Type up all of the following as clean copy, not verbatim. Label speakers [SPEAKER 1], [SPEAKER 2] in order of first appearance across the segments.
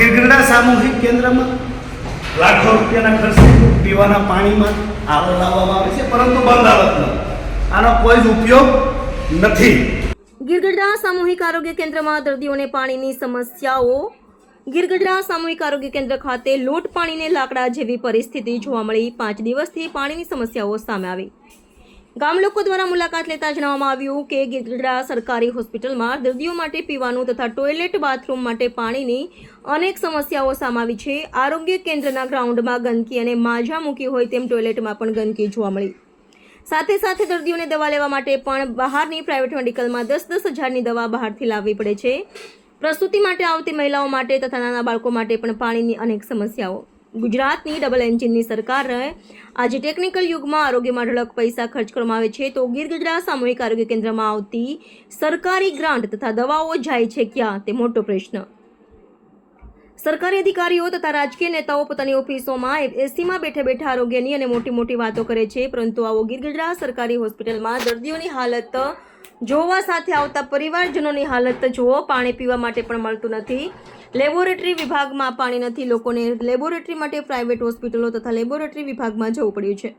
[SPEAKER 1] ગીરગઢડા સામૂહિક કેન્દ્રમાં લાખો રૂપિયાના ખર્ચે પીવાના પાણીમાં આરો લાવવામાં આવે છે, પરંતુ બંધ હાલતમાં આનો કોઈ જ ઉપયોગ નથી.
[SPEAKER 2] ગીરગઢડા સામૂહિક આરોગ્ય કેન્દ્રમાં દર્દીઓને પાણીની સમસ્યાઓ. ગીરગઢડા સામૂહિક આરોગ્ય કેન્દ્ર ખાતે લોટ પાણીને લાકડા જેવી પરિસ્થિતિ જોવા મળી. 5 દિવસથી પાણીની સમસ્યાઓ સામે આવી. ગામ લોકો દ્વારા મુલાકાત લેતા જણાવવામાં આવ્યું કે ગીરગઢડા સરકારી હોસ્પિટલમાં દર્દીઓ માટે પીવાનું તથા ટોયલેટ બાથરૂમ માટે પાણીની અનેક સમસ્યાઓ સામે આવી છે. આરોગ્ય કેન્દ્રના ગ્રાઉન્ડમાં ગંદકી અને માજા મૂકી હોય તેમ ટોયલેટમાં પણ ગંદકી જોવા મળી. સાથે સાથે દર્દીઓને દવા લેવા માટે પણ બહારની પ્રાઇવેટ મેડિકલમાં 10-10 હજારની દવા બહારથી લાવવી પડે છે. પ્રસૂતિ માટે આવતી મહિલાઓ માટે તથા નાના બાળકો માટે પણ પાણીની અનેક સમસ્યાઓ. ગુજરાતની ડબલ એન્જિનની સરકાર આજે ટેકનિકલ યુગમાં આરોગ્યમાં ઢળક પૈસા ખર્ચ કરવામાં આવે છે, તો ગીરગઢડા સામૂહિક આરોગ્ય કેન્દ્રમાં આવતી સરકારી ગ્રાન્ટ તથા દવાઓ જાય છે ક્યાં, તે મોટો પ્રશ્ન. સરકારી અધિકારીઓ તથા રાજકીય નેતાઓ પોતાની ઓફિસોમાં એસીમાં બેઠા બેઠા આરોગ્યની અને મોટી મોટી વાતો કરે છે, પરંતુ આવો ગીરગઢડા સરકારી હોસ્પિટલમાં દર્દીઓની હાલત જોવા સાથે આવતા પરિવારજનોની હાલત જુઓ. પાણી પીવા માટે પણ મળતું નથી. લેબોરેટરી વિભાગમાં પાણી નથી. લોકોને લેબોરેટરી માટે પ્રાઇવેટ હોસ્પિટલો તથા લેબોરેટરી વિભાગમાં જવું પડ્યું છે.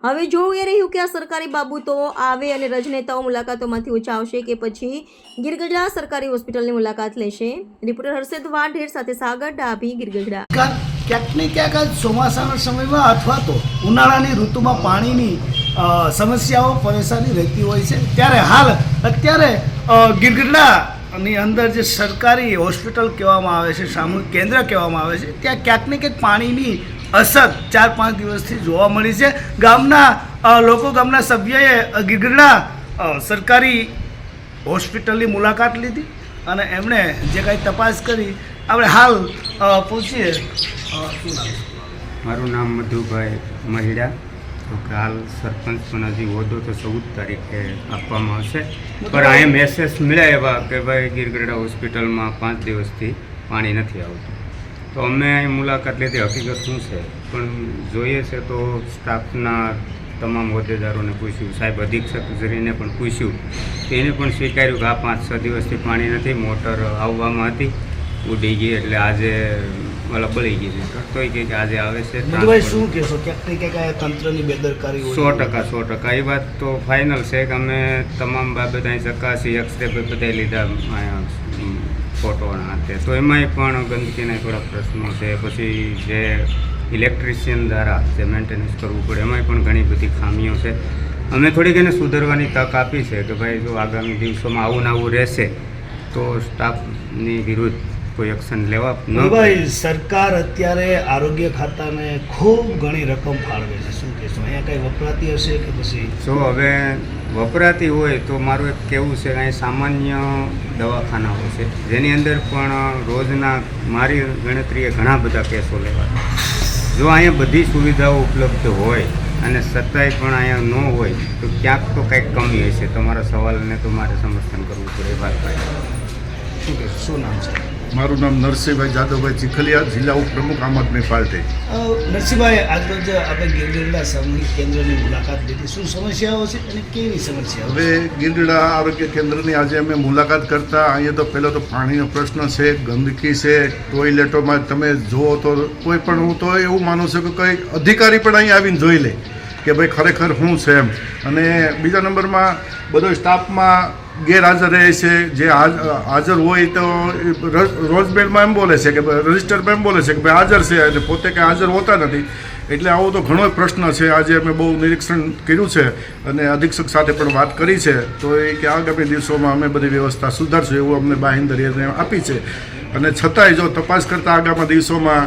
[SPEAKER 2] હવે જોવું એ રહ્યું કે આ સરકારી બાબતો આવે અને રજનેતાઓ મુલાકાતોમાંથી ઉચાવશે કે પછી ગીરગઢડા સરકારી હોસ્પિટલની મુલાકાત લેશે. રિપોર્ટર હર્ષદ વાઢેર સાથે સાગર ડાભી, ગીરગઢડા.
[SPEAKER 1] ક્યાંક ને ક્યાંક આ ચોમાસાના સમયમાં અથવા તો ઉનાળાની ઋતુમાં પાણીની સમસ્યાઓ પરેશાની રહેતી હોય છે. ત્યારે અત્યારે ગીરગઢડાની અંદર જે સરકારી હોસ્પિટલ કહેવામાં આવે છે, સામૂહિક કેન્દ્ર કહેવામાં આવે છે, ત્યાં ક્યાંક ને ક્યાંક પાણીની અસર 4-5 દિવસથી જોવા મળી છે. ગામના સભ્યએ ગીરગઢડા સરકારી હોસ્પિટલની મુલાકાત લીધી અને એમણે જે કાંઈ તપાસ કરી. આપણે હાલ પૂછીએ, શું નામ?
[SPEAKER 3] મારું નામ મધુભાઈ મહિડા. હાલ સરપંચ પણ હજી હોદ્દો તો 14 તારીખે આપવામાં આવશે, પણ અહીંયા મેસેજ મળ્યા એવા કે ભાઈ ગીરગઢડા હોસ્પિટલમાં 5 દિવસથી પાણી નથી આવતું. તો અમે અહીં મુલાકાત લીધી. હકીકત શું છે પણ જોઈએ છે તો સ્ટાફના તમામ હોદ્દેદારોને પૂછ્યું, સાહેબ અધિક્ષકશ્રીને પણ પૂછ્યું, તો એને પણ સ્વીકાર્યું કે આ 5-6 દિવસથી પાણી નથી. મોટર આવવામાં હતી, ઉડી ગઈ, એટલે આજે બળી ગઈ છે. તો એ કે આજે આવે છે.
[SPEAKER 1] શું કહેશો? ક્યાંક તંત્રની બેદરકારી?
[SPEAKER 3] 100% એ વાત તો ફાઇનલ છે કે અમે તમામ બાબત અહીં ચકાસી, એક્સરે બધા લીધા ફોટોના હાથે, તો એમાંય પણ ગંદકીના થોડા પ્રશ્નો છે. પછી જે ઇલેક્ટ્રિશિયન દ્વારા જે મેન્ટેનન્સ કરવું પડે એમાંય પણ ઘણી બધી ખામીઓ છે. અમે થોડીક એને સુધારવાની તક આપી છે કે ભાઈ જો આગામી દિવસોમાં આવું ને આવું રહેશે તો સ્ટાફની વિરુદ્ધ કોઈ એક્શન લેવા ન.
[SPEAKER 1] ભાઈ, સરકાર અત્યારે આરોગ્ય ખાતાને ખૂબ ઘણી રકમ ફાળવે છે, શું કહેશો? અહીંયા કંઈ વપરાતી હશે કે પછી?
[SPEAKER 3] જો હવે વપરાતી હોય તો મારું એક કહેવું છે કે અહીં સામાન્ય દવાખાનાઓ છે જેની અંદર પણ રોજના મારી ગણતરીએ ઘણા બધા કેસો લેવાય. જો અહીંયા બધી સુવિધાઓ ઉપલબ્ધ હોય અને છતાંય પણ અહીંયા ન હોય તો ક્યાંક તો કંઈક કમી હશે. તમારા સવાલને તો મારે સમર્થન કરવું પડે. એ વાત ભાઈ,
[SPEAKER 1] શું કહેશો? શું નામ છે?
[SPEAKER 4] મારું નામ નરસિંહભાઈ જાદવભાઈ ચીખલિયા, જિલ્લા ઉપપ્રમુખ આમ આદમી પાર્ટી.
[SPEAKER 1] નરસિંહભાઈ, આજરોજ આપણે ગીરગઢડા સામૂહિક કેન્દ્રની મુલાકાત લીધી. શું સમસ્યાઓ છે અને કેવી સમસ્યાઓ?
[SPEAKER 4] હવે ગીરગઢડા આરોગ્ય કેન્દ્રની આજે અમે મુલાકાત કરતા અહીંયા તો પહેલો તો પાણીનો પ્રશ્ન છે, ગંદકી છે, ટોયલેટોમાં તમે જુઓ તો કોઈ પણ, હું તો એવું માનું છું કે કોઈ અધિકારી પણ અહીં આવીને જોઈ લે કે ભાઈ ખરેખર શું છે એમ. અને બીજા નંબરમાં બધો સ્ટાફમાં ગેરહાજર રહે છે. જે હાજર હોય તો રોજમેલમાં એમ બોલે છે કે રજિસ્ટરમાં એમ બોલે છે કે ભાઈ હાજર છે, અને પોતે કંઈ હાજર હોતા નથી. એટલે આવો તો ઘણો પ્રશ્ન છે. આજે અમે બહુ નિરીક્ષણ કર્યું છે અને અધિક્ષક સાથે પણ વાત કરી છે, તો એ કે આગામી દિવસોમાં અમે બધી વ્યવસ્થા સુધારશું એવું અમને બાંહેધરી આપી છે. અને છતાંય જો તપાસ કરતાં આગામી દિવસોમાં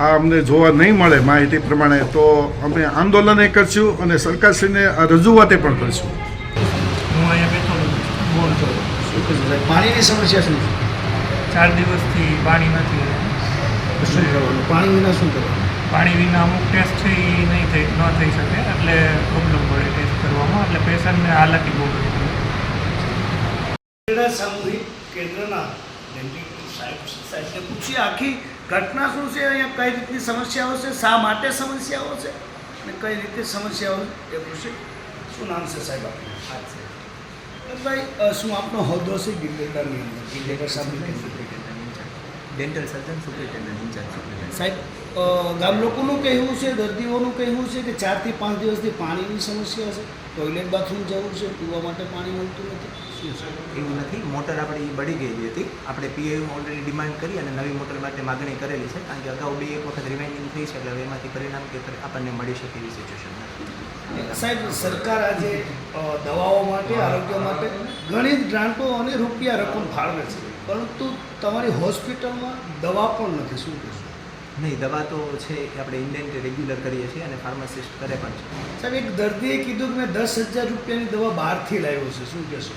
[SPEAKER 4] આ અમને જોવા નહીં મળે માહિતી પ્રમાણે, તો અમે આંદોલન કરશું અને સરકારશ્રીને રજૂઆતે પણ કરશું.
[SPEAKER 1] પાણીની સમસ્યા શું છે?
[SPEAKER 5] 4 દિવસથી પાણી નથી.
[SPEAKER 1] શું કરવાનું? પાણી વિના શું કરવાનું?
[SPEAKER 5] પાણી વિના અમુક ટેસ્ટ છે એ ન થઈ શકે, એટલે પ્રોબ્લેમ પડે ટેસ્ટ કરવામાં, એટલે પેશન્ટને હાલાકી બહુ
[SPEAKER 1] ગીરગઢડા સામૂહિક કેન્દ્રના સાહેબને પૂછીએ આખી ઘટના શું છે, અહીંયા કઈ રીતની સમસ્યાઓ છે, શા માટે સમસ્યાઓ છે અને કઈ રીતે સમસ્યાઓ એ પૂછે. શું નામ છે સાહેબ આપનું? ભાઈ, શું આપનો હોદ્દો છે ગીરગઢડાની અંદર? ગીરગઢડા સામૂહિક કેન્દ્ર
[SPEAKER 6] dental surgeon superintendent incharge superintendent.
[SPEAKER 1] સાહેબ ગામ લોકોનું કહેવું છે, દર્દીઓનું કહેવું છે કે 4 થી 5 દિવસથી પાણીની સમસ્યા છે, ટોયલેટ બાથરૂમ જવું છે, પીવા માટે પાણી મળતું નથી. શું છે?
[SPEAKER 6] એવું નથી, મોટર આપણી બળી ગયેલી હતી. આપણે પીઆઈમાં ઓલરેડી ડિમાન્ડ કરી અને નવી મોટર માટે માગણી કરેલી છે, કારણ કે અગાઉ બી એક વખત રિમાઇન્ડિંગ થઈ છે, એટલે હવે એમાંથી પરિણામ કે આપણને મળી શકે એવી સિચ્યુએશન નથી.
[SPEAKER 1] સાહેબ સરકાર આજે દવાઓ માટે, આરોગ્ય માટે ઘણી જ ગ્રાન્ટો અને રૂપિયા રકમ ફાળવે છે, પરંતુ તમારી હોસ્પિટલમાં દવા પણ નથી. શું કહેશો?
[SPEAKER 6] નહીં, દવા તો છે એ આપણે ઇન્ડેન્ટ રેગ્યુલર કરીએ છીએ અને ફાર્માસિસ્ટ કરે પણ છે.
[SPEAKER 1] સાહેબ એક દર્દીએ કીધું કે મેં 10,000 રૂપિયાની દવા બહારથી લાવ્યો છે. શું કહેશો?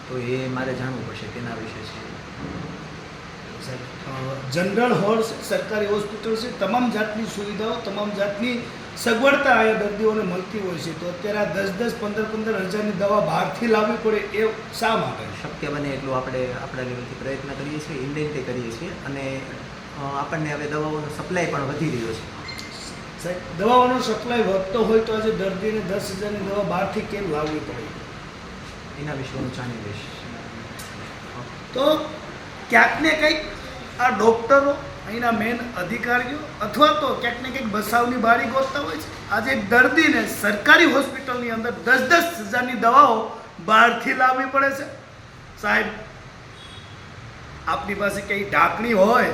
[SPEAKER 6] તો એ મારે જાણવું પડશે તેના વિશે છે.
[SPEAKER 1] સાહેબ જનરલ હોલ છે, સરકારી હોસ્પિટલ છે, તમામ જાતની સુવિધાઓ, તમામ જાતની સગવડતા અહીંયા દર્દીઓને મળતી હોય છે, તો અત્યારે આ 10,000 15,000 હજારની દવા બહારથી લાવવી પડે એ શા માટે?
[SPEAKER 6] શક્ય બને એટલું આપણે આપણા લેવલથી પ્રયત્ન કરીએ છીએ, ઇન્ડેન્ટે કરીએ છીએ અને આપણને હવે દવાઓનો સપ્લાય પણ વધી રહ્યો છે.
[SPEAKER 1] સાહેબ દવાઓનો સપ્લાય વધતો હોય તો આજે દર્દીને 10,000ની દવા બહારથી કેમ લાવવી પડે?
[SPEAKER 6] એના વિશે હું જાણી લઈશ.
[SPEAKER 1] તો ક્યાંક ને કંઈક આ ડૉક્ટરો, અહીંના મેન અધિકારીઓ અથવા તો ક્યાંક ને કંઈક બસાવની બારી ગોતતા હોય છે. આજે એક દર્દીને સરકારી હોસ્પિટલની અંદર 10,000ની દવાઓ બહારથી લાવવી પડે છે. સાહેબ આપની પાસે કંઈ ઢાંકણી હોય,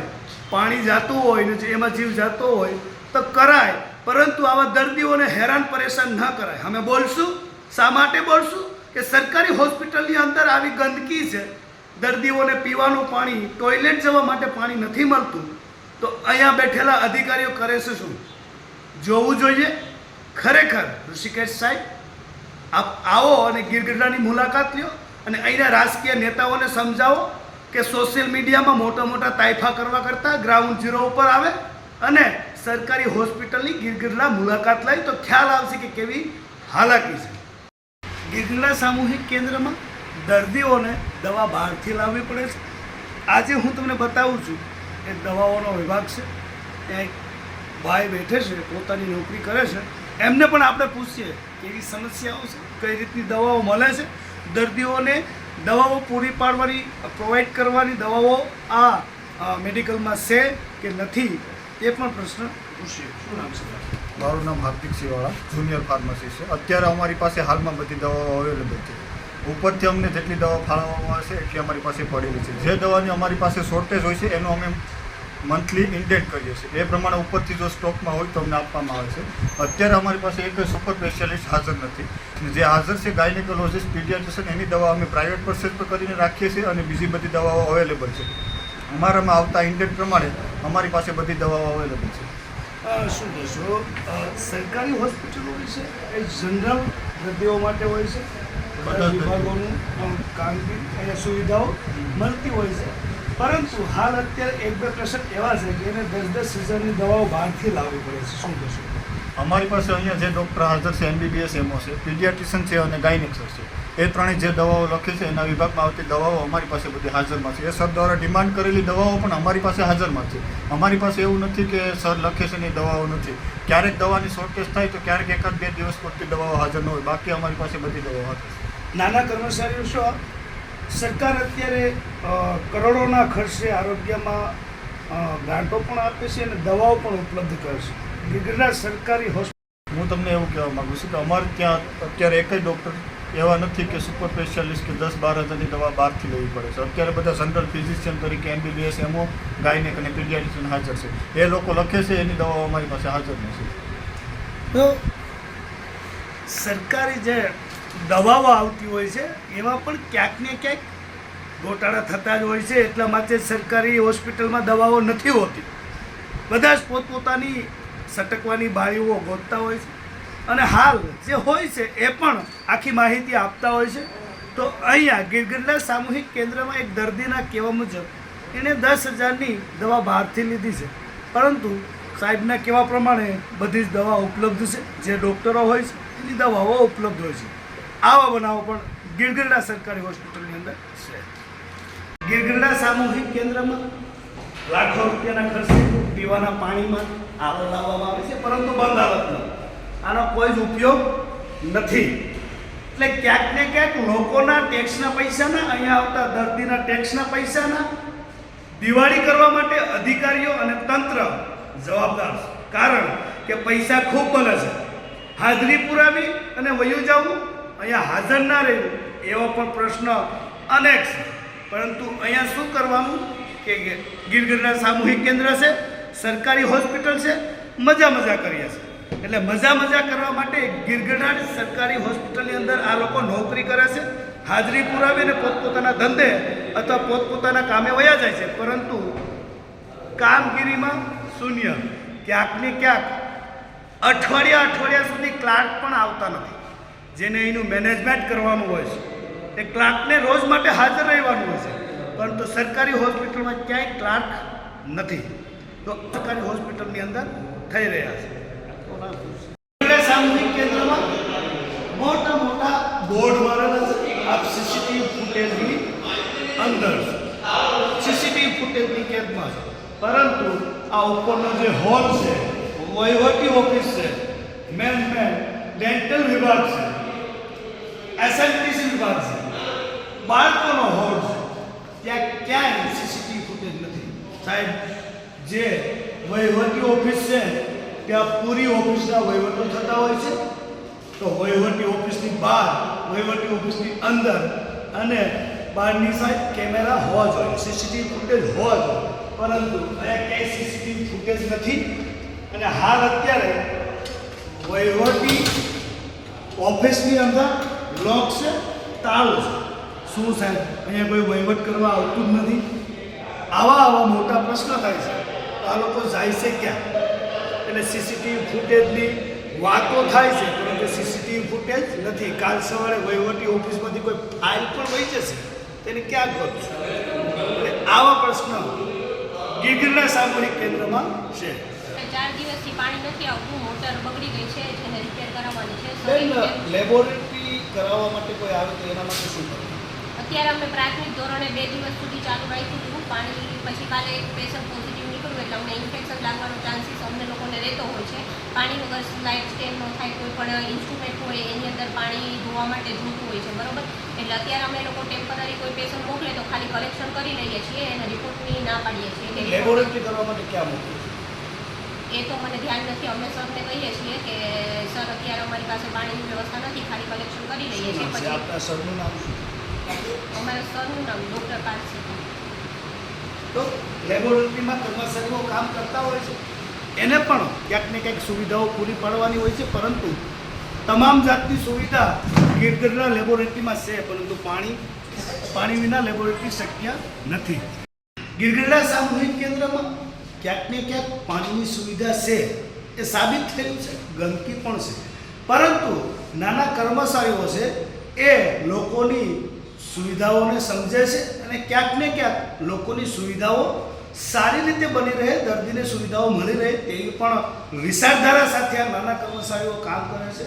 [SPEAKER 1] પાણી જાતું હોય ને એમાં જીવ જતો હોય તો કરાય, પરંતુ આવા દર્દીઓને હેરાન પરેશાન ન કરાય. અમે બોલશું, શા માટે બોલશું કે સરકારી હોસ્પિટલની અંદર આવી ગંદકી છે, દર્દીઓને પીવાનું પાણી, ટોયલેટ જવા માટે પાણી નથી મળતું, તો અહીંયા બેઠેલા અધિકારીઓ કરે છે શું? જોવું જોઈએ. ખરેખર ઋષિકેશ સાહેબ આપ આવો અને ગીરગઢડાની મુલાકાત લ્યો અને અહીંના રાજકીય નેતાઓને સમજાવો કે સોશિયલ મીડિયામાં મોટા મોટા તાઇફા કરવા કરતાં ગ્રાઉન્ડ ઝીરો ઉપર આવે અને સરકારી હોસ્પિટલની ગીરગઢડા મુલાકાત લઈ તો ખ્યાલ આવશે કે કેવી હાલાકી છે. ગીરગઢડા સામૂહિક કેન્દ્રમાં દર્દીઓને દવા બહારથી લાવવી પડે છે. આજે હું તમને બતાવું છું કે દવાઓનો વિભાગ છે, ત્યાં એક ભાઈ બેઠે છે, પોતાની નોકરી કરે છે, એમને પણ આપણે પૂછીએ કેવી સમસ્યાઓ છે, કઈ રીતની દવાઓ મળે છે, દર્દીઓને દવાઓ પૂરી પાડવાની, પ્રોવાઈડ કરવાની દવાઓ આ મેડિકલમાં છે કે નથી, એ પણ પ્રશ્ન પૂછીએ. શું નામ છે?
[SPEAKER 7] મારું નામ હાર્દિક સિવાળા, જુનિયર ફાર્માસિસ્ટ છે. અત્યારે અમારી પાસે હાલમાં બધી દવાઓ અવેલેબલ છે. ઉપરથી અમને જેટલી દવા ફાળવવામાં આવશે એટલી અમારી પાસે પડેલી છે. જે દવાની અમારી પાસે શોર્ટેજ હોય છે એનું અમે મંથલી ઇન્ડેન્ટ કરીએ છીએ. એ પ્રમાણે ઉપરથી જો સ્ટોકમાં હોય તો અમને આપવામાં આવે છે. અત્યારે અમારી પાસે એક સુપર સ્પેશિયાલિસ્ટ હાજર નથી. જે હાજર છે ગાયનેકોલોજીસ્ટ, પીડિયાટ્રિશિયન, એની દવા અમે પ્રાઇવેટ પરચેઝ પર કરીને રાખીએ છીએ અને બીજી બધી દવાઓ અવેલેબલ છે. અમારામાં આવતા ઇન્ડેન્ટ પ્રમાણે અમારી પાસે બધી દવાઓ અવેલેબલ છે.
[SPEAKER 1] શું કહેશો? સરકારી હોસ્પિટલો હોય છે એ જનરલ દર્દીઓ માટે હોય છે, બધા વિભાગોનું કામગીરી અહીંયા સુવિધાઓ મળતી હોય છે, પરંતુ હાલ અત્યારે 1-2 પેશન્ટ એવા છે કે એને 10,000ની દવાઓ બહારથી લાવવી પડે છે. શું કહેશો?
[SPEAKER 7] અમારી પાસે અહીંયા જે ડૉક્ટર હાજર છે MBBS એમઓ છે, પીડિયાટ્રિશિયન છે અને ગાયનેક્સર છે. એ ત્રણેય જે દવાઓ લખે છે એના વિભાગમાં આવતી દવાઓ અમારી પાસે બધી હાજરમાં છે. એ સર દ્વારા ડિમાન્ડ કરેલી દવાઓ પણ અમારી પાસે હાજરમાં છે. અમારી પાસે એવું નથી કે સર લખે છે ને એ દવાઓ નથી. ક્યારેક દવાની શોર્ટેજ થાય તો ક્યારેક 1-2 દિવસ પૂરતી દવાઓ હાજર ન હોય, બાકી અમારી પાસે બધી દવાઓ હાજર છે.
[SPEAKER 1] નાના કર્મચારીઓ શું, સરકાર અત્યારે કરોડોના ખર્ચે આરોગ્યમાં ગ્રાન્ટો પણ આપે છે અને દવાઓ પણ ઉપલબ્ધ કરે છે. ગીરગઢડા સરકારી હોસ્પિટલ,
[SPEAKER 7] હું તમને એવું કહેવા માગું છું કે અમારે ત્યાં અત્યારે એક જ ડૉક્ટર એવા નથી કે સુપર સ્પેશિયાલિસ્ટ કે 10-12 હજારની દવા બહારથી લેવી પડે છે. અત્યારે બધા જનરલ ફિઝિશિયન તરીકે MBBS એમઓ, ગાયનેક અને પીડિયાટ્રિશિયન હાજર છે. એ લોકો લખે છે એની દવાઓ અમારી પાસે હાજર નથી.
[SPEAKER 1] તો સરકારી જે દવાઓ આવતી હોય છે એમાં પણ ક્યાંક ને ક્યાંક ગોટાળા થતા જ હોય છે. એટલા માટે સરકારી હોસ્પિટલમાં દવાઓ નથી હોતી. બધા જ પોતપોતાની સટકવાની બારીઓ ગોતતા હોય છે અને હાલ જે હોય છે એ પણ આખી માહિતી આપતા હોય છે. તો અહીંયા ગીરગઢડા સામૂહિક કેન્દ્રમાં એક દર્દીના કહેવા મુજબ એણે 10,000ની દવા બહારથી લીધી છે, પરંતુ સાહેબના કહેવા પ્રમાણે બધી જ દવા ઉપલબ્ધ છે. જે ડૉક્ટરો હોય છે એની દવાઓ ઉપલબ્ધ હોય છે. આવા બનાવો પણ ગીરગઢડા સરકારી હોસ્પિટલની અંદર છે. ગીરગઢડા સામૂહિક કેન્દ્રમાં લાખો રૂપિયાના ખર્ચે પીવાના પાણીમાં આવો લાવવામાં આવે છે, પરંતુ બંધ હાલતમાં આનો કોઈ જ ઉપયોગ નથી. એટલે ક્યાંક ને ક્યાંક લોકોના ટેક્સના પૈસાના, અહીંયા આવતા દર્દીના ટેક્સના પૈસાના દિવાળી કરવા માટે અધિકારીઓ અને તંત્ર જવાબદાર છે, કારણ કે પૈસા ખૂબ બને છે. હાજરી પુરાવી અને વયું જવું, અહીંયા હાજર ના રહેવું, એવો પણ પ્રશ્ન અનેક છે. પરંતુ અહીંયા શું કરવાનું કે ગીરગઢડા સામૂહિક કેન્દ્ર છે, સરકારી હોસ્પિટલ છે, મજા કરીએ છે. એટલે મજા કરવા માટે ગીરગઢડા સરકારી હોસ્પિટલની અંદર આ લોકો નોકરી કરે છે, હાજરી પુરાવીને પોતપોતાના ધંધે અથવા પોતપોતાના કામે વયા જાય છે. પરંતુ કામગીરીમાં શૂન્ય. ક્યાંક ને ક્યાંક અઠવાડિયા સુધી ક્લાર્ક પણ આવતા નથી, જેને એનું મેનેજમેન્ટ કરવાનું હોય છે. એ ક્લાર્કને રોજ માટે હાજર રહેવાનું હોય છે, પરંતુ સરકારી હોસ્પિટલમાં ક્યાંય ક્લાર્ક નથી. તો સરકારી હોસ્પિટલની અંદર થઈ રહ્યા છે. સામૂહિક કેન્દ્રમાં મોટા બોર્ડ મારેલા છે. આપ સીસીટીવી ફૂટેજની અંદર સીસીટીવી ફૂટેજની કેદમાં છે. પરંતુ આ ઉપરનો જે હોલ છે, વહીવટી ઓફિસ છે, મેન ડેન્ટલ વિભાગ છે, એસએમટીસી વિભાગ છે, બાળકોનો હોલ છે, ત્યાં ક્યાંય સીસીટીવી ફૂટેજ નથી. સાહેબ, જે વહીવટી ઓફિસ છે ત્યાં પૂરી ઓફિસના વહીવટો થતા હોય છે. તો વહીવટી ઓફિસની બહાર, વહીવટી ઓફિસની અંદર અને બહારની સાઈડ કેમેરા હોવા જોઈએ, સીસીટીવી ફૂટેજ હોવા જોઈએ. પરંતુ અહીંયા ક્યાંય સીસીટીવી ફૂટેજ નથી. અને હાલ અત્યારે વહીવટી ઓફિસની અંદર લોક છે, તાળું છે. શું સાહેબ, અહીંયા કોઈ વહીવટ કરવા આવતું જ નથી? આવા મોટા પ્રશ્ન થાય છે. તો આ લોકો જાય છે ક્યાં? એટલે સીસીટીવી ફૂટેજની વાતો થાય છે, પરંતુ સીસીટીવી ફૂટેજ નથી. કાલ સવારે વહીવટી ઓફિસમાંથી કોઈ ફાઇલ પણ વહી જશે, તેને ક્યાં ગોતશે? એટલે આવા પ્રશ્ન ગીરગઢડા સામૂહિક કેન્દ્રમાં છે.
[SPEAKER 8] 4 દિવસથી પાણી નથી આવતું, મોટર બગડી ગઈ છે, જેને રિપેર કરાવવાની છે.
[SPEAKER 1] લેબોરેટરી કરાવવા માટે કોઈ આવે તો એના માટે શું કરવું?
[SPEAKER 8] અત્યારે અમે પ્રાથમિક ધોરણે 2 દિવસ સુધી ચાલુ રાખ્યું હતું પાણી. પછી કાલે એક પેશન્ટ પોઝિટિવ નીકળ્યું, એટલે અમને ઇન્ફેક્શન લાગવાનો ચાન્સીસ અમને લોકોને રહેતો હોય છે. પાણી વગર લાઇટ સ્ટેન્ડ ન થાય, કોઈ પણ ઇન્સ્ટ્રુમેન્ટ હોય એની અંદર પાણી ધોવા માટે જોતું હોય છે, બરોબર? એટલે અત્યારે અમે લોકો ટેમ્પરરી કોઈ પેશન્ટ મોકલે તો ખાલી કલેક્શન કરી લઈએ છીએ, એના રિપોર્ટની ના પાડીએ છીએ.
[SPEAKER 1] લેબોરેટરી કરવા માટે ક્યાં મોકલું?
[SPEAKER 8] એ તો મને ધ્યાન નથી. અમે સરને કહીએ છીએ કે સર, અત્યારે અમારી પાસે પાણીની વ્યવસ્થા નથી, ખાલી કલેક્શન કરી લઈએ છીએ. પછી
[SPEAKER 1] આપણા સરનું નામ શું?
[SPEAKER 8] અમારા સરનું નામ ડૉક્ટર પાર્થ છે.
[SPEAKER 1] તો લેબોરેટરીમાં કર્મચારીઓ કામ કરતા હોય છે, એને પણ ક્યાંક ને ક્યાંક સુવિધાઓ પૂરી પાડવાની હોય છે. પરંતુ તમામ જાતની સુવિધા ગીરગઢડા લેબોરેટરીમાં છે, પરંતુ પાણી વિના લેબોરેટરી શક્ય નથી. ગીરગઢડા સામૂહિક કેન્દ્રમાં ક્યાંક ને ક્યાંક પાણીની સુવિધા છે, એ સાબિત થયું છે. ગંદકી પણ છે, પરંતુ નાના કર્મચારીઓ છે એ લોકોની સુવિધાઓને સમજે છે અને ક્યાંક ને ક્યાંક લોકોની સુવિધાઓ સારી રીતે બની રહે, દર્દીને સુવિધાઓ મળી રહે, તેવી પણ વિચારધારા સાથે આ નાના કર્મચારીઓ કામ કરે છે.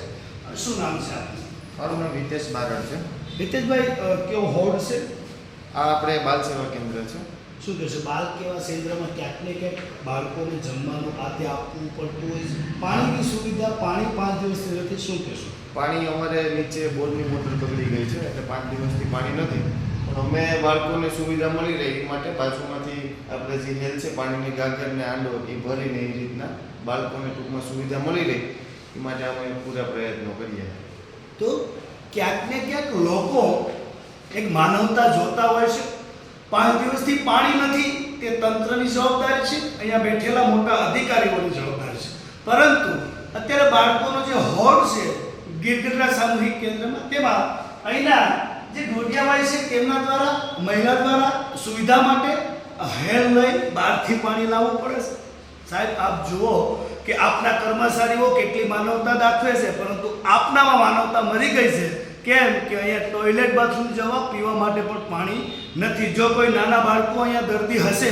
[SPEAKER 1] શું નામ છે આપનું?
[SPEAKER 9] મારું નામ હિતેશ બારડ છે.
[SPEAKER 1] હિતેશભાઈ, કેવો હોડ છે?
[SPEAKER 9] આ આપણે બાલ સેવા કેન્દ્ર છે.
[SPEAKER 1] શું કહેશો? બાળ કેવા કેન્દ્રમાં ક્યાંક ને ક્યાંક બાળકોને જમવાનું આતે આપવું પડતું હોય છે. પાણીની સુવિધા, પાણી 5 દિવસથી નથી, શું કહેશો?
[SPEAKER 9] પાણી અમારે નીચે બોરની મોટર બગડી ગઈ છે, એટલે 5 દિવસથી પાણી નથી. પણ અમે બાળકોને સુવિધા મળી રહે એ માટે બાજુમાંથી આપણે જે હેલ છે, પાણીની ગાગર ને આંડો એ ભરીને એ રીતના બાળકોને ટૂંકમાં સુવિધા મળી રહે એ માટે અમે પૂરા પ્રયત્નો કરીએ.
[SPEAKER 1] તો ક્યાંક ને ક્યાંક લોકો એક માનવતા જોતા હોય છે. 5 દિવસથી પાણી નથી, તે તંત્રની જવાબદારી છે, અહીંયા બેઠેલા મોટા અધિકારીઓની જવાબદારી છે. પરંતુ અત્યારે બાળકોનો જે હોડ છે ગીરગઢડા સામૂહિક કેન્દ્રમાં, તેમાં અહીંના જે ડોડિયાભાઈ છે તેમના દ્વારા, મહિલા દ્વારા સુવિધા માટે હેલ લઈ બહારથી પાણી લાવવું પડે છે. સાહેબ, આપ જુઓ કે આપના કર્મચારીઓ કેટલી માનવતા દાખવે છે, પરંતુ આપનામાં માનવતા મરી ગઈ છે. કેમ કે અહીંયા ટોયલેટ બાથરૂમ જવા, પીવા માટે પણ પાણી નથી. જો કોઈ નાના બાળકો અહીંયા દર્દી હશે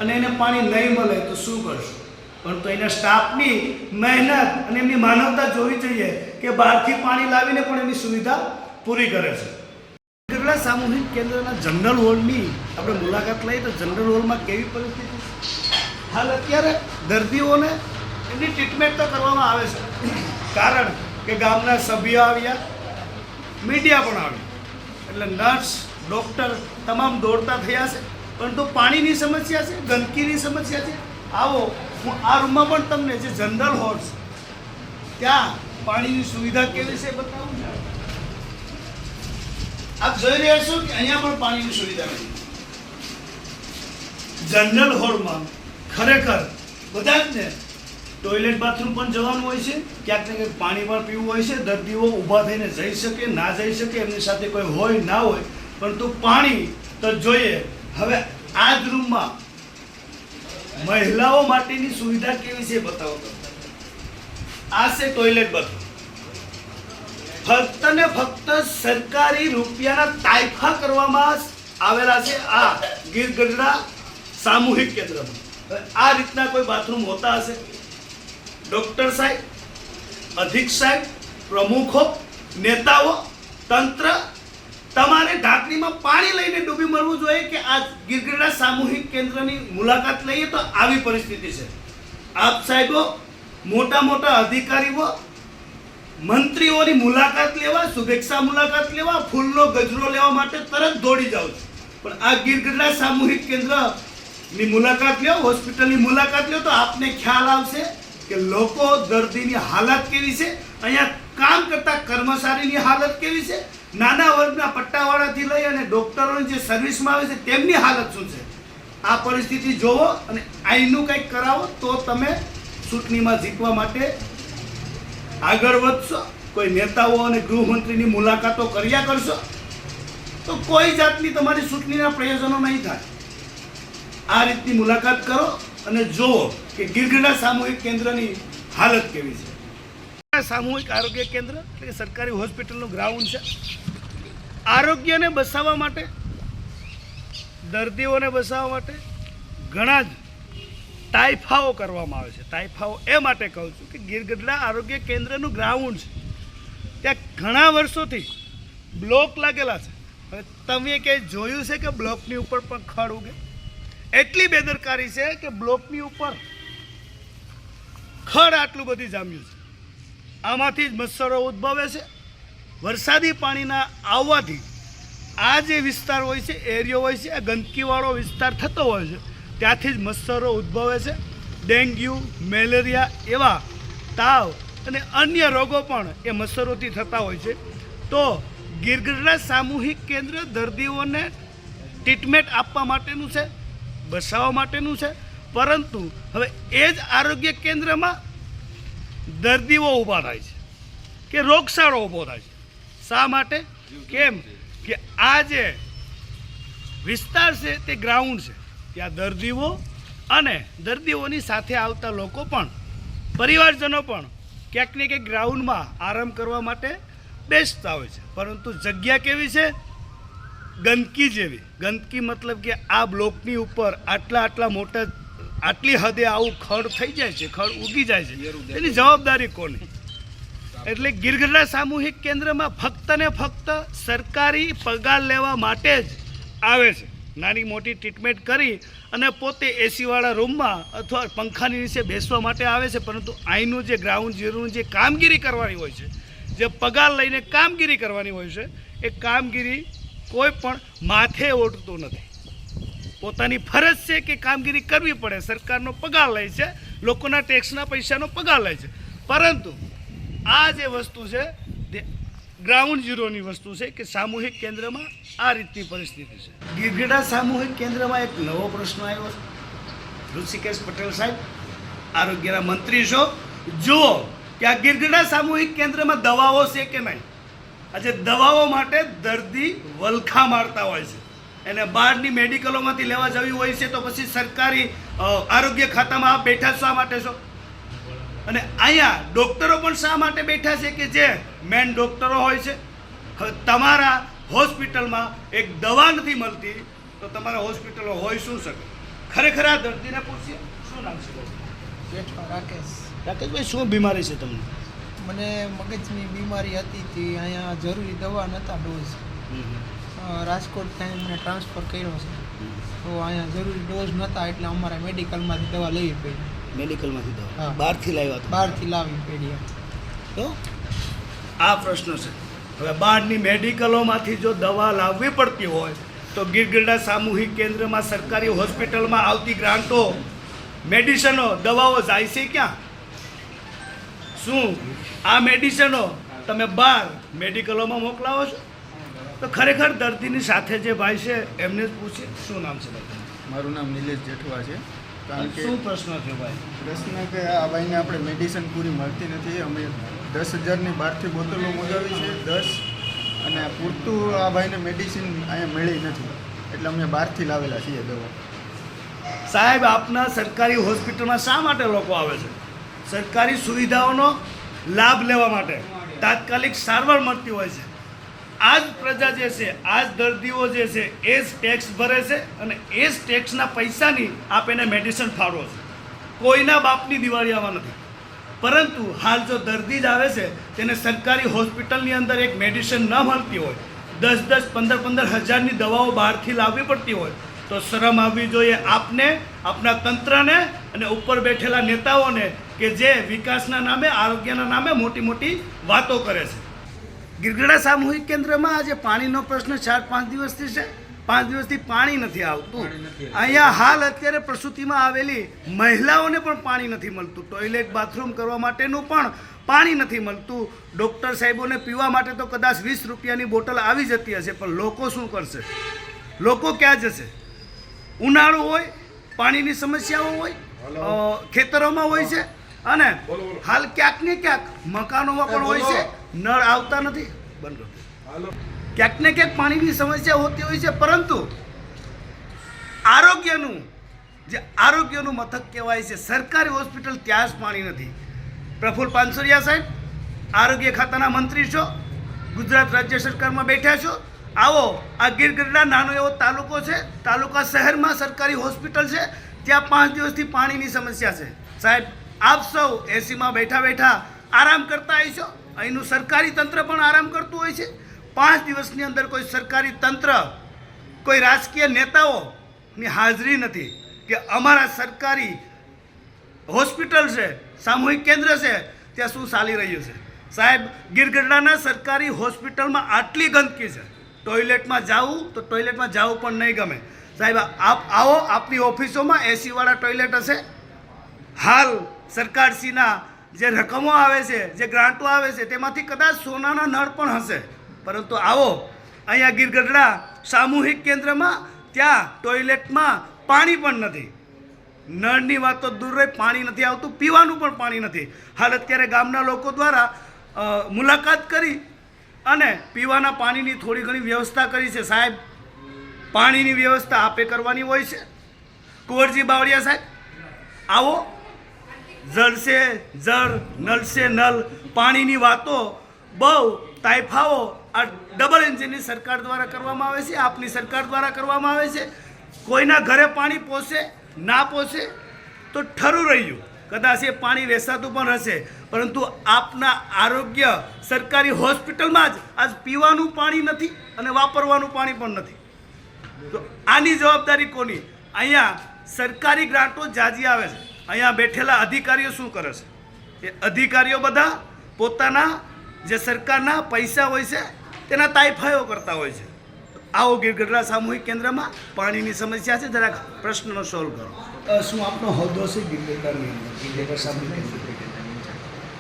[SPEAKER 1] અને એને પાણી નહીં મળે તો શું કરશે? પરંતુ એના સ્ટાફની મહેનત અને એમની માનવતા જોવી જોઈએ કે બહારથી પાણી લાવીને પણ એની સુવિધા પૂરી કરે છે. ગીરગઢડા સામૂહિક કેન્દ્રના જનરલ હોલની આપણે મુલાકાત લઈએ તો જનરલ હોલમાં કેવી પરિસ્થિતિ? હાલ અત્યારે દર્દીઓને એમની ટ્રીટમેન્ટ તો કરવામાં આવે છે, કારણ કે ગામના સભ્યો આવ્યા, મીડિયા પણ આવ્યું, એટલે નર્સ, ડૉક્ટર તમામ દોડતા થયા છે. પરંતુ પાણીની સમસ્યા છે, ગંદકીની સમસ્યા છે. આવો હું આ રૂમમાં પણ તમને જે જનરલ હોલ છે ત્યાં પાણીની સુવિધા કેવી છે બતાવું ને. આપ જોઈ રહ્યા છો કે અહીંયા પણ પાણીની સુવિધા નથી. જનરલ હોલમાં ખરેખર બધા જ ને ટોયલેટ બાથરૂમ પણ જવાનું હોય છે, ક્યાંક ને ક્યાંક પાણી પણ પીવું હોય છે. દર્દીઓ ઊભા થઈને જઈ શકે ના જઈ શકે, એમની સાથે કોઈ હોય ના હોય, પરંતુ પાણી તો જોઈએ. હવે આ જ રૂમમાં મહિલાઓ માટેની સુવિધા કેવી છે બતાવો તમે. આ છે ટોયલેટ બાથરૂમ. ફક્ત ને ફક્ત સરકારી રૂપિયાના તાઇફા કરવામાં આવેલા છે આ ગીરગઢડા સામૂહિક કેન્દ્રમાં. આ રીતના કોઈ બાથરૂમ હોતા હશે? ડૉક્ટર સાહેબ, અધિક સાહેબ, પ્રમુખો, નેતાઓ, તંત્ર તમારે ઢાંકણીમાં પાણી લઈને ડૂબી મરવું જોઈએ કે આ ગીરગઢડા સામૂહિક કેન્દ્રની મુલાકાત લઈએ તો આવી પરિસ્થિતિ છે. આપ સાહેબો, મોટા મોટા અધિકારીઓ, મંત્રીઓની મુલાકાત લેવા, શુભેચ્છા મુલાકાત લેવા, ફૂલનો ગજરો લેવા માટે તરત દોડી જાવ છો. પણ આ ગીરગઢડા સામૂહિક કેન્દ્રની મુલાકાત લો, હોસ્પિટલની મુલાકાત લો તો આપને ખ્યાલ આવશે કે લોકો દર્દીની હાલત કેવી છે, અહીંયા કામ કરતા કર્મચારીની હાલત કેવી છે, નાના વર્ગના પટ્ટાવાળાથી લઈ અને ડૉક્ટરોની જે સર્વિસમાં આવે છે તેમની હાલત શું છે. આ પરિસ્થિતિ જોવો અને અહીંનું કંઈક કરાવો તો તમે ચૂંટણીમાં જીતવા માટે આગળ વધશો. કોઈ નેતાઓ અને ગૃહમંત્રીની મુલાકાતો કર્યા કરશો તો કોઈ જાતની તમારી ચૂંટણીના પ્રયોજનો નહીં થાય. આ રીતની મુલાકાત કરો અને જુઓ કે ગીરગઢડા સામૂહિક કેન્દ્રની હાલત કેવી છે. સામૂહિક આરોગ્ય કેન્દ્ર એટલે કે સરકારી હોસ્પિટલનું ગ્રાઉન્ડ છે. આરોગ્યને બચાવવા માટે, દર્દીઓને બચાવવા માટે ઘણા જ તાઇફાઓ કરવામાં આવે છે. તાઇફાઓ એ માટે કહું છું કે ગીરગઢડા આરોગ્ય કેન્દ્રનું ગ્રાઉન્ડ છે, ત્યાં ઘણા વર્ષોથી બ્લોક લાગેલા છે. હવે તમે ક્યાંય જોયું છે કે બ્લોકની ઉપર પણ ખડ ઉગે? એટલી બેદરકારી છે કે બ્લોકની ઉપર ખડ આટલું બધી જામ્યું છે. આમાંથી જ મચ્છરો ઉદ્ભવે છે. વરસાદી પાણીના આવવાથી આ જે વિસ્તાર હોય છે, એરિયો હોય છે, આ ગંદકીવાળો વિસ્તાર થતો હોય છે, ત્યાંથી જ મચ્છરો ઉદ્ભવે છે. ડેન્ગ્યુ, મેલેરિયા એવા તાવ અને અન્ય રોગો પણ એ મચ્છરોથી થતા હોય છે. તો ગીરગઢડા સામૂહિક કેન્દ્ર દર્દીઓને ટ્રીટમેન્ટ આપવા માટેનું છે, બચાવવા માટેનું છે. પરંતુ હવે એ જ આરોગ્ય કેન્દ્રમાં દર્દીઓ ઊભા થાય છે કે રોગચાળો ઊભો થાય છે. શા માટે? કેમ કે આ જે વિસ્તાર છે તે ગ્રાઉન્ડ છે, ત્યાં દર્દીઓ અને દર્દીઓની સાથે આવતા લોકો પણ, પરિવારજનો પણ ક્યાંક ને ક્યાંક ગ્રાઉન્ડમાં આરામ કરવા માટે બેસતા હોય છે. પરંતુ જગ્યા કેવી છે? ગંદકી જેવી. ગંદકી મતલબ કે આ બ્લોકની ઉપર આટલા મોટા, આટલી હદે આવું ખડ થઈ જાય છે, ખડ ઉગી જાય છે, એની જવાબદારી કોની? એટલે ગીરગઢડા સામૂહિક કેન્દ્રમાં ફક્ત ને ફક્ત સરકારી પગાર લેવા માટે જ આવે છે. નાની મોટી ટ્રીટમેન્ટ કરી અને પોતે એસીવાળા રૂમમાં અથવા પંખાની નીચે બેસવા માટે આવે છે. પરંતુ અહીંનું જે ગ્રાઉન્ડ ઝીરોનું જે કામગીરી કરવાની હોય છે, જે પગાર લઈને કામગીરી કરવાની હોય છે, એ કામગીરી કોઈ પણ માથે ઓઢતું નથી. પોતાની ફરજ છે કે કામગીરી કરવી પડે. સરકારનો પગાર લે છે, લોકોના ટેક્સના પૈસાનો પગાર લે છે. પરંતુ આ જે વસ્તુ છે તે ગ્રાઉન્ડ ઝીરોની વસ્તુ છે કે સામૂહિક કેન્દ્રમાં આ રીતની પરિસ્થિતિ છે. ગીરગઢડા સામૂહિક કેન્દ્રમાં એક નવો પ્રશ્ન આવ્યો છે. ઋષિકેશ પટેલ સાહેબ, આરોગ્યના મંત્રી છો, જુઓ કે આ ગીરગઢડા સામૂહિક કેન્દ્રમાં દવાઓ છે કે નહીં. આજે દવાઓ માટે દર્દી વલખા મારતા હોય છે, એને બહારની મેડિકલોમાંથી લેવા જવી હોય છે, તો પછી સરકારી આરોગ્ય ખાતામાં આપ બેઠા શા માટે છો? અને અહીંયા ડૉક્ટરો પણ શા માટે બેઠા છે કે જે મેન ડૉક્ટરો હોય છે? હવે તમારા હોસ્પિટલમાં એક દવા નથી મળતી તો તમારા હોસ્પિટલો હોય શું શકે? ખરેખર આ દર્દીને પૂછીએ. શું નામ છે?
[SPEAKER 10] રાકેશ.
[SPEAKER 1] રાકેશભાઈ, શું બીમારી છે તમને?
[SPEAKER 10] મને મગજની બીમારી હતી તે અહીંયા જરૂરી દવા નહોતા ડોઝ. રાજકોટ ત્યાં મને ટ્રાન્સફર કર્યો છે, તો અહીંયા જરૂરી ડોઝ નહોતા એટલે અમારે મેડિકલમાંથી દવા લેવી પડી.
[SPEAKER 1] મેડિકલમાંથી દવા બહારથી લાવ્યા હતા?
[SPEAKER 10] બહારથી લાવવી પડી.
[SPEAKER 1] તો આ પ્રશ્ન છે. હવે બહારની મેડિકલોમાંથી જો દવા લાવવી પડતી હોય તો ગીરગઢડા સામૂહિક કેન્દ્રમાં સરકારી હોસ્પિટલમાં આવતી ગ્રાન્ટો, મેડિસનો, દવાઓ જાય છે ક્યાં? શું આ મેડિસનો તમે બહાર મેડિકલોમાં મોકલાવો છો? તો ખરેખર દર્દીની સાથે જે ભાઈ છે એમને જ પૂછીએ. શું નામ છે ભાઈ?
[SPEAKER 11] મારું નામ નિલેશ જેઠવા છે. કારણ કે
[SPEAKER 1] શું પ્રશ્ન છે ભાઈ?
[SPEAKER 11] પ્રશ્ન કે આ ભાઈને આપણે મેડિસિન પૂરી મળતી નથી. અમે 10,000ની બહારથી બોટલો મંગાવી છે 10, અને પૂરતું આ ભાઈને મેડિસિન અહીંયા મળી નથી, એટલે અમે બહારથી લાવેલા છીએ દવા.
[SPEAKER 1] સાહેબ, આપના સરકારી હોસ્પિટલમાં શા માટે લોકો આવે છે? સરકારી સુવિધાઓનો લાભ લેવા માટે, તાત્કાલિક સારવાર મળતી હોય છે. આ જ પ્રજા જે છે, આ જ દર્દીઓ જે છે એ જ ટેક્સ ભરે છે અને એ જ ટેક્સના પૈસાની આપ એને મેડિસિન ફાળવો છો. કોઈના બાપની દિવાળી આવા નથી. પરંતુ હાલ જો દર્દી જ આવે છે તેને સરકારી હોસ્પિટલની અંદર એક મેડિસિન ન મળતી હોય, 10,000, 15,000, 15,000ની દવાઓ બહારથી લાવવી પડતી હોય, તો શરમ આવવી જોઈએ આપને, આપના તંત્રને અને ઉપર બેઠેલા નેતાઓને કે જે વિકાસના નામે, આરોગ્યના નામે મોટી મોટી વાતો કરે છે. ગીરગઢડા સામૂહિક કેન્દ્રમાં આજે પાણીનો પ્રશ્ન 4-5 દિવસથી છે. 5 દિવસથી પાણી નથી આવતું. અહીંયા હાલ અત્યારે પ્રસૂતિમાં આવેલી મહિલાઓને પણ પાણી નથી મળતું. ટોયલેટ, બાથરૂમ કરવા માટેનું પણ પાણી નથી મળતું. ડૉક્ટર સાહેબોને પીવા માટે તો કદાચ 20 રૂપિયાની બોટલ આવી જતી હશે, પણ લોકો શું કરશે? લોકો ક્યાં જશે? ઉનાળો હોય, પાણીની સમસ્યાઓ હોય, ખેતરોમાં હોય છે, અને હાલ ક્યાંક ને ક્યાંક મકાનોમાં પણ હોય છે. નળ આવતા નથી, ક્યાંક ને ક્યાંક પાણીની સમસ્યા હોતી હોય છે. પરંતુ આરોગ્યનું મથક કહેવાય છે સરકારી હોસ્પિટલ, ત્યાં જ પાણી નથી. પ્રફુલ્લ પાનસરિયા સાહેબ, આરોગ્ય ખાતાના મંત્રી છો, ગુજરાત રાજ્ય સરકારમાં બેઠા છો. આવો, આ ગીરગઢડા નાનો એવો તાલુકો છે, તાલુકા શહેરમાં સરકારી હોસ્પિટલ છે, ત્યાં 5 દિવસથી પાણીની સમસ્યા છે. સાહેબ, આપ સૌ એસીમાં બેઠા બેઠા આરામ કરતા હશો, અહીંનું સરકારી તંત્ર પણ આરામ કરતું હોય છે. 5 દિવસની અંદર કોઈ સરકારી તંત્ર, કોઈ રાજકીય નેતાઓની હાજરી નથી કે અમારા સરકારી હોસ્પિટલ છે, સામૂહિક કેન્દ્ર છે, ત્યાં શું ચાલી રહ્યું છે. સાહેબ, ગીરગઢડાના સરકારી હોસ્પિટલમાં આટલી ગંદકી છે, ટોયલેટમાં જવું તો ટોયલેટમાં જવું પણ નહીં ગમે. સાહેબ, આપ આવો, આપની ઓફિસોમાં એસીવાળા ટોયલેટ હશે. હાલ સરકારશ્રીના જે રકમો આવે છે, જે ગ્રાન્ટો આવે છે, તેમાંથી કદાચ સોનાના નળ પણ હશે. પરંતુ આવો અહીંયા ગીરગઢડા સામૂહિક કેન્દ્રમાં, ત્યાં ટોયલેટમાં પાણી પણ નથી. નળની વાત તો દૂર રહી, પાણી નથી આવતું, પીવાનું પણ પાણી નથી. હાલ અત્યારે ગામના લોકો દ્વારા મુલાકાત કરી અને પીવાના પાણીની થોડી ઘણી વ્યવસ્થા કરી છે. સાહેબ, પાણીની વ્યવસ્થા આપે કરવાની હોય છે. કુંવરજી બાવળિયા સાહેબ, આવો. જળ છે જળ, નલ છે નલ, પાણીની વાતો બહુ તાઇફાઓ આ ડબલ એન્જિનની સરકાર દ્વારા કરવામાં આવે છે, આપની સરકાર દ્વારા કરવામાં આવે છે. કોઈના ઘરે પાણી પહોંચે ના પહોંચે તો ઠરું રહ્યું, કદાચ એ પાણી વેચાતું પણ હશે. પરંતુ આપના આરોગ્ય સરકારી હોસ્પિટલમાં જ આજ પીવાનું પાણી નથી અને વાપરવાનું પાણી પણ નથી. તો આની જવાબદારી કોની? અહીંયા સરકારી ગ્રાન્ટો જાજી આવે છે, અહીંયા બેઠેલા અધિકારીઓ શું કરે છે? એ અધિકારીઓ બધા પોતાના જે સરકારના પૈસા હોય છે તેના તાઇફાયો કરતા હોય છે. આવો ગીરગઢડા સામૂહિક કેન્દ્રમાં પાણીની સમસ્યા છે, જરાક પ્રશ્નનો સોલ્વ કરો. શું આપનો હોદ્દો છે ગીરગઢડાની અંદર? ગીરગઢડા સામૂહિક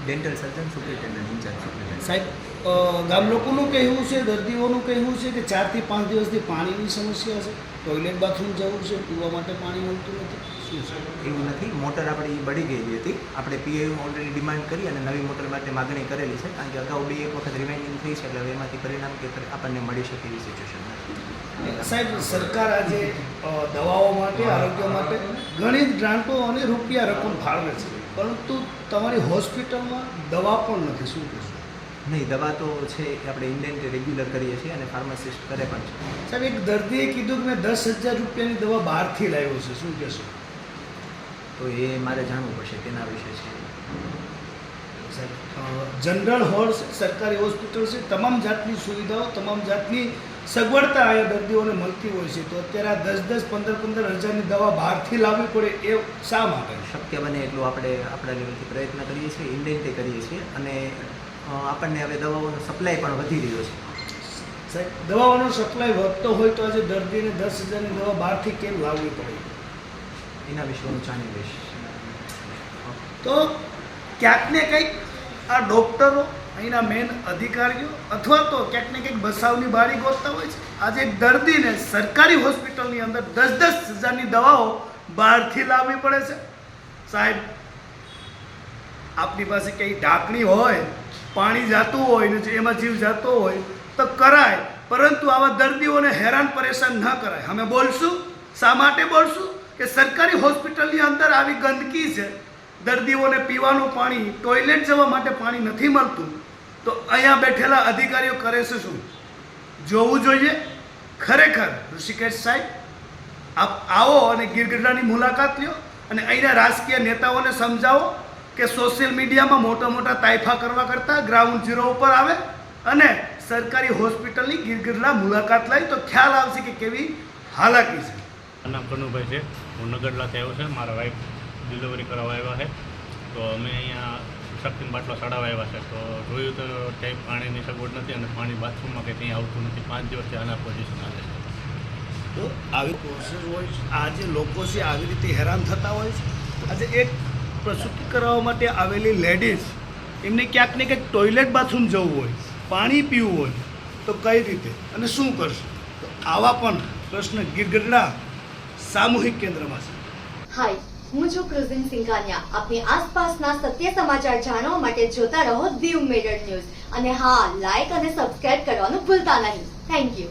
[SPEAKER 6] ડેન્ટલ સર્જન, સુપ્રિન્ટેન્ડન્ટ ઇન્ચાર્જ.
[SPEAKER 1] સાહેબ, ગામ લોકોનું કહેવું છે, દર્દીઓનું કહેવું છે કે 4 થી 5 દિવસથી પાણીની સમસ્યા છે, ટોયલેટ બાથરૂમ જવું છે, પીવા માટે પાણી મળતું નથી. શું છે?
[SPEAKER 6] એવું નથી, મોટર આપણી બળી ગયેલી હતી. આપણે પીએયુ ઓલરેડી ડિમાન્ડ કરી અને નવી મોટર માટે માગણી કરેલી છે, કારણ કે અગાઉ બી એક વખત રિવાઇન્ડિંગ થઈ છે, એટલે એમાંથી પરિણામ કે આપણને મળી શકે એવી સિચ્યુએશન નથી.
[SPEAKER 1] સાહેબ, સરકાર આજે દવાઓ માટે, આરોગ્ય માટે ઘણી જ ગ્રાન્ટો અને રૂપિયા રકમ ફાળવે છે, પરંતુ તમારી હોસ્પિટલમાં દવા પણ નથી. શું કહેશો?
[SPEAKER 6] નહીં, દવા તો છે આપણે ઇન્ડિયન રેગ્યુલર કરીએ છીએ અને ફાર્માસિસ્ટ કરે પણ છે.
[SPEAKER 1] સાહેબ, એક દર્દીએ કીધું કે મેં 10,000 રૂપિયાની દવા બહારથી લાવ્યો છે. શું કહેશો?
[SPEAKER 6] તો એ મારે જાણવું પડશે, તેના વિશે છે.
[SPEAKER 1] સાહેબ, જનરલ હોલ સરકારી હોસ્પિટલ છે, તમામ જાતની સુવિધાઓ, તમામ જાતની સગવડતા અહીંયા દર્દીઓને મળતી હોય છે, તો અત્યારે આ 10,000, 15,000ની દવા બહારથી લાવવી પડે એ શા માટે?
[SPEAKER 6] શક્ય બને એટલું આપણે આપણા લેવલથી પ્રયત્ન કરીએ છીએ, ઇન્ડિયનથી કરીએ છીએ, અને આપણને હવે દવાઓનો સપ્લાય પણ વધી રહ્યો છે.
[SPEAKER 1] સાહેબ દવાઓનો સપ્લાય વધતો હોય તો આજે દર્દીને 10,000ની દવા બહારથી કેમ લાવવી પડે?
[SPEAKER 6] એના વિશે હું જાણી લઈશ.
[SPEAKER 1] તો ક્યાંક ને કંઈક આ ડૉક્ટરો અહીંના મેન અધિકારીઓ અથવા તો ક્યાંક ને કંઈક બસાવની બારી ગોતતા હોય છે. આજે એક દર્દીને સરકારી હોસ્પિટલની અંદર 10,000ની દવાઓ બહારથી લાવવી પડે છે. સાહેબ આપની પાસે કંઈ ઢાંકણી હોય, પાણી જાતું હોય ને એમાં જીવ જતો હોય તો કરાય, પરંતુ આવા દર્દીઓને હેરાન પરેશાન ન કરાય. અમે બોલશું, શા માટે બોલશું કે સરકારી હોસ્પિટલની અંદર આવી ગંદકી છે, દર્દીઓને પીવાનું પાણી, ટોયલેટ જવા માટે પાણી નથી મળતું, તો અહીંયા બેઠેલા અધિકારીઓ કરે છે શું? જોવું જોઈએ. ખરેખર ઋષિકેશ સાહેબ આપ આવો અને ગીરગઢડાની મુલાકાત લ્યો અને અહીંના રાજકીય નેતાઓને સમજાવો કે સોશિયલ મીડિયામાં મોટા મોટા તાઇફા કરવા કરતાં ગ્રાઉન્ડ ઝીરો ઉપર આવે અને સરકારી હોસ્પિટલની ગીરગઢડા મુલાકાત લઈ તો ખ્યાલ આવશે કે કેવી હાલાકી છે.
[SPEAKER 12] મારું નામ કનુભાઈ છે. હું નગરલાથી આવ્યો છે. મારા વાઈફ ડિલિવરી કરાવવા આવ્યા છે. તો અમે અહીંયા શક્તિના બાટલો ચડાવવા આવ્યા છે. તો જોયું તો ટાઈમ પાણીની સગવડ નથી અને પાણી બાથરૂમમાં કંઈ ત્યાં આવતું નથી. 5 દિવસથી આના પોઝિશન આવે છે.
[SPEAKER 1] તો આવી પ્રોસેસ હોય છે. આજે લોકો છે આવી રીતે હેરાન થતા હોય છે. આજે એક પ્રસૂતિ કરાવવા માટે આવેલી લેડીઝ, એમને ક્યાંક ને ક્યાંક ટોયલેટ બાથરૂમ જવું હોય, પાણી પીવું હોય તો કઈ રીતે અને શું કરશે? તો આવા પણ પ્રશ્ન ગીરગઢડા સામૂહિક કેન્દ્રમાં છે.
[SPEAKER 13] હાય, હું છું ક્રુઝિન સિંઘાનિયા. આપની આસપાસના સત્ય સમાચાર જાણવા માટે જોતા રહો દીવ મિરર ન્યૂઝ અને હા, લાઈક અને સબસ્ક્રાઇબ કરવાનું ભૂલતા નહીં. Thank you.